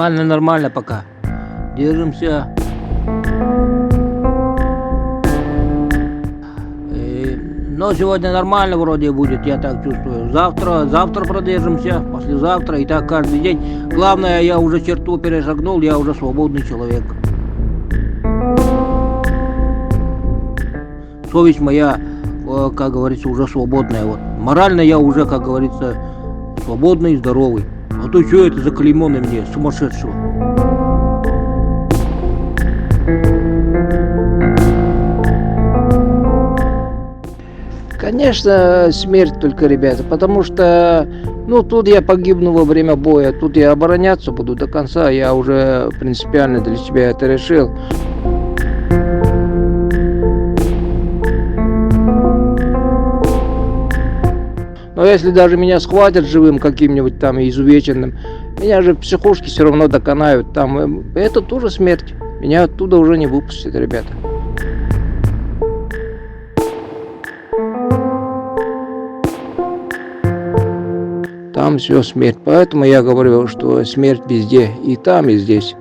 Нормально пока. Держимся. Но сегодня нормально вроде будет, я так чувствую. Завтра продержимся, послезавтра и так каждый день. Главное, я уже черту перешагнул, я уже свободный человек. Совесть моя, как говорится, уже свободная. Вот. Морально я уже, как говорится, свободный и здоровый. А то что это за клеймо на мне, сумасшедшего? Конечно, смерть только, ребята, потому что, тут я погибну во время боя, тут я обороняться буду до конца, я уже принципиально для себя это решил. Но если даже меня схватят живым каким-нибудь там изувеченным, меня же в психушке все равно доконают, там, это тоже смерть, меня оттуда уже не выпустят, ребята. Там все смерть. Поэтому я говорю, что смерть везде, и там, и здесь.